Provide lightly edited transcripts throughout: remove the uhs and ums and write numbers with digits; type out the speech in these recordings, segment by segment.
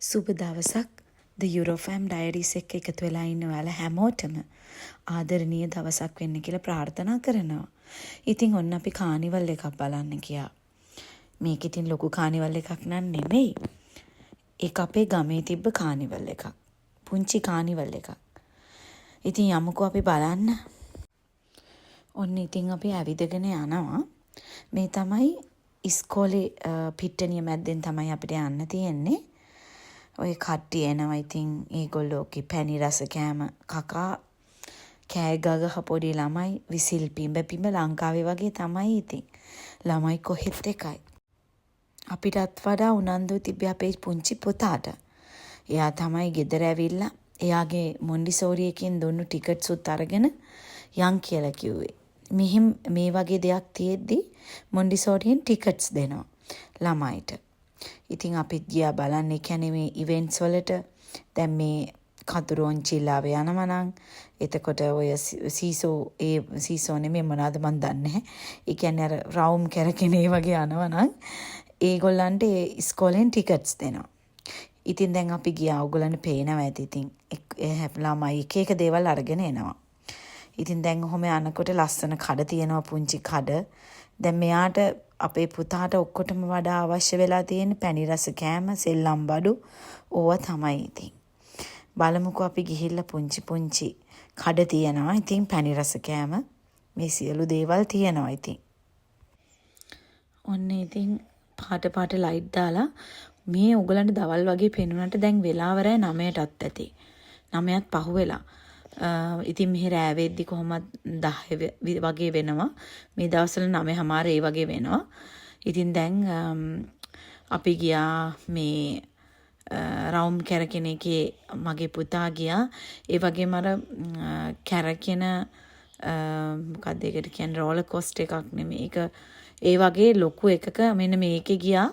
සුබ දවසක් The Eurofam Diaries එක්ක එකතු වෙලා ඉන්න ඔයාලා හැමෝටම ආදරණීය දවසක් වෙන්න කියලා ප්‍රාර්ථනා කරනවා. ඉතින් ඔන්න අපි කානිවල් එකක් බලන්න ගියා. මේක ඉතින් ලොකු කානිවල් එකක් නන් නෙමෙයි. ඒක අපේ ගමේ තිබ්බ කානිවල් එකක්. පුංචි කානිවල් එකක්. ඉතින් යමුකෝ අපි බලන්න. ඔන්න ඉතින් අපි ඇවිදගෙන යනවා. මේ තමයි ඉස්කෝලේ පිට්ටනිය මැද්දෙන් තමයි අපිට යන්න තියෙන්නේ. ඔය කට්ටිය එනවා ඉතින් ඒගොල්ලෝගේ පැණි රස කෑම කකා කෑ ගගහ පොඩි ළමයි විසිල් පිඹ ලංකාවේ වගේ තමයි ඉතින්. ළමයි කොහෙත් එකයි. අපිටත් වඩා උනන්දු තිබ්බේ අපේ පුංචි පුතාට. එයා තමයි ගෙදර ඇවිල්ලා එයාගේ මොන්ඩිසෝරි එකෙන් දුන්නු ටිකට්ස් උත් අරගෙන යන් කියලා කිව්වේ. මෙහිම මේ වගේ දෙයක් තියෙද්දි මොන්ඩිසෝරියෙන් ටිකට්ස් දෙනවා ළමයිට. ඉතින් අපිත් ගියා බලන්න. ඒ කියන්නේ මේ ඉවෙන්ට්ස් වලට දැන් මේ කතුරුංචිලාව යනවා නම් එතකොට ඔය සීසෝ නෙමෙයි මොනවාද මන් දන්නේ නැහැ. ඒ කියන්නේ අර රවුම් කරගෙන ඒ වගේ යනවා නම් ඒගොල්ලන්ට ඒ ඉස්කෝලෙන් ටිකට්ස් දෙනවා. ඉතින් දැන් අපි ගියා. ඕගොල්ලන්ට පේනවා ඇති. ඉතින් ළමයි එක දේවල් අරගෙන එනවා. ඉතින් දැන් ඔහොම යනකොට ලස්සන කඩ තියෙනවා පුංචි කඩ. දැන් මෙයාට අපේ පුතාට ඔක්කොටම වඩා අවශ්‍ය වෙලා තියෙන පැණි රස කෑම සෙල්ලම් බඩු ඕවා තමයි ඉතින්. බලමුකෝ අපි ගිහිල්ලා පුංචි කඩ තියෙනවා. ඉතින් පැණි රස කෑම මේ සියලු දේවල් තියෙනවා ඉතින්. ඔන්න ඉතින් පාට ලයිට් දාලා මේ ඔයගලන්ට දවල් වගේ පෙනුනට දැන් වෙලාවරයි 9:00ටත් ඇති. 9:00ත් පහුවෙලා. ඉතින් මෙහෙ රෑ වෙද්දි කොහොමද 10 වගේ වෙනවා. මේ දවස්වල 9:00 ඒ වගේ වෙනවා. ඉතින් දැන් අපි ගියා මේ රවුම් කැරකෙන එකේ මගේ පුතා ගියා. ඒ වගේම අර කැරකෙන මොකක්ද ඒකට කියන්නේ රෝලර් කොස්ටර් එකක් නෙමෙයි. ඒක ඒ වගේ ලොකු එකක මෙන්න මේකේ ගියා.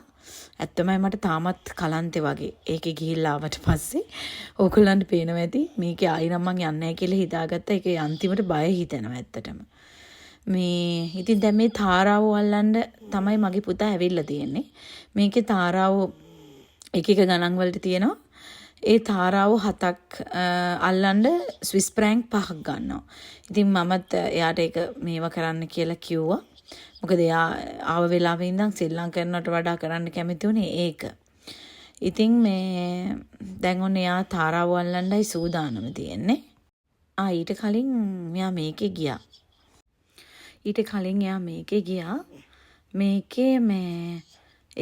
ඇත්තමයි මට තාමත් කලන්තේ වගේ. ඒකේ ගිහිල්ලා ආවට පස්සේ ඕගොල්ලන්ට පේනවා ඇති මේකේ ආයි නම් මං යන්නේ නැහැ කියලා හිතාගත්තා. ඒකේ අන්තිමට බය හිතෙනවා ඇත්තටම. මේ ඉතින් දැන් මේ තාරාව අල්ලන්න තමයි මගේ පුතා ඇවිල්ලා තියෙන්නේ. මේකේ තාරාව එක ගණන් වලට තියෙනවා. ඒ තාරාව 7ක් අල්ලන්න ස්විස් ප්‍රැන්ක් 5ක් ගන්නවා. ඉතින් මමත් එයාට ඒක මේව කරන්න කියලා කිව්වා. මොකද එයා ආව වෙලාවෙ ඉඳන් සෙල්ලම් කරනවට වඩා කරන්න කැමති උනේ ඒක. ඉතින් මේ දැන් ඔන්න එයා තාරාව අල්ලන්නයි සූදානම තියෙන්නේ. ඊට කලින් එයා මේකේ ගියා. මේකේ මේ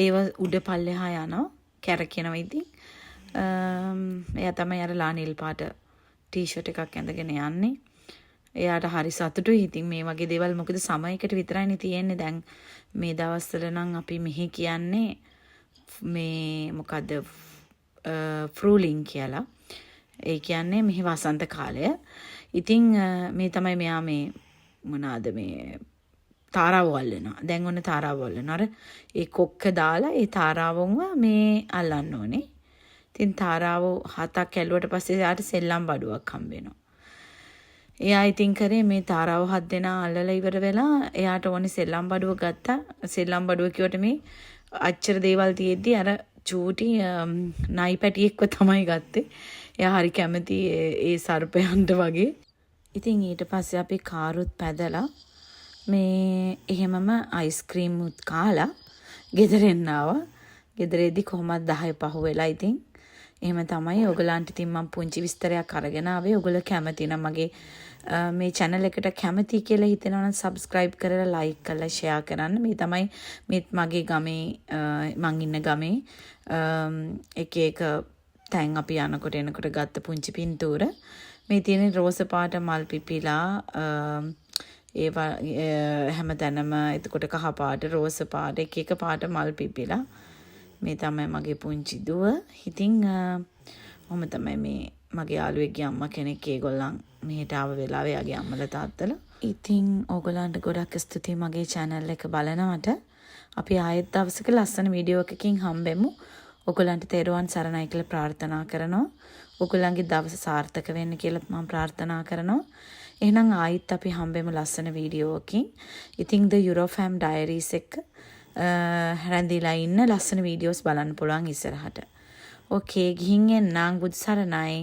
ඒව උඩ පල්ලෙහා යනවා කැරකෙනවා ඉතින්. එයා තමයි අර ලානිල් පාට ටී-ෂර්ට් එකක් ඇඳගෙන යන්නේ. එයාට හරි සතුටුයි ඉතින් මේ වගේ දේවල්. මොකද සමයකට විතරයිනේ තියෙන්නේ. දැන් මේ දවස්වල නම් අපි මෙහි කියන්නේ මේ මොකද්ද ෆ්‍රූලින් කියලා. ඒ කියන්නේ මෙහි වසන්ත කාලය. ඉතින් මේ තමයි මෙයා මේ මොනවාද මේ තාරාව අල්ලනවා. දැන් ඔන්න තාරාව අල්ලනවා. අර ඒ කොක්ක දාලා ඒ තාරාවොන්ව මේ අල්ලන්න ඕනේ. ඉතින් තාරාව 7ක් ඇල්ලුවට පස්සේ එයාට සෙල්ලම් බඩුවක් හම්බ වෙනවා. එයා ඉතින් කරේ මේ තාරාව 7 දෙනා අල්ලලා ඉවර වෙලා එයාට ඕනේ සෙල්ලම් බඩුව ගත්තා. සෙල්ලම් බඩුව කියවට මේ අච්චර දේවල් තියෙද්දි අර චූටි නයි පැටියෙක්ව තමයි ගත්තේ. එයා හරි කැමති ඒ සර්පයන්ට වගේ. ඉතින් ඊට පස්සේ අපි කාරුත් පැදලා මේ එහෙමම අයිස්ක්‍රීම් උත් කාලා ගෙදර එන්න ආවා. ගෙදරේදී කොහොමද 10 පහුවෙලා ඉතින් එහෙම තමයි. ඔයගලන්ට ඉතින් මම පුංචි විස්තරයක් අරගෙන ආවේ. ඔයගොල්ලෝ කැමති නම් මගේ මේ channel එකට කැමති කියලා හිතෙනවා නම් subscribe කරලා like කරලා share කරන්න. මේ තමයි මේත් මගේ ගමේ මං ඉන්න ගමේ එක තැන් අපි යනකොට එනකොට ගත්ත පුංචි පින්තූර. මේ තියෙන රෝස පාට මල් පිපිලා ඒවා හැමතැනම එතකොට කහ පාට රෝස පාට එක පාට මල් පිපිලා. මේ තමයි මගේ පුංචි දුව. ඉතින් ඔහොම තමයි මේ මගේ යාළුවෙක්ගේ අම්මා කෙනෙක් ඒගොල්ලන් මෙහෙට ආව වෙලාවේ යාගේ අම්මලා තාත්තලා. ඉතින් ඕගොල්ලන්ට ගොඩක් ස්තුතියි මගේ channel එක බලනවට. අපි ආයෙත් දවසක ලස්සන වීඩියෝ එකකින් හම්බෙමු. ඕගොල්ලන්ට තෙරුවන් සරණයි කියලා ප්‍රාර්ථනා කරනවා. ඕගොල්ලන්ගේ දවස සාර්ථක වෙන්න කියලා මම ප්‍රාර්ථනා කරනවා. එහෙනම් ආයෙත් අපි හම්බෙමු ලස්සන වීඩියෝ එකකින්. ඉතින් The Eurofam Diaries එක රැඳිලා ඉන්න ලස්සන වීඩියෝස් බලන්න පුළුවන් ඉස්සරහට. ඕකේ ගිහින් එන්නම් බුදු සරණයි.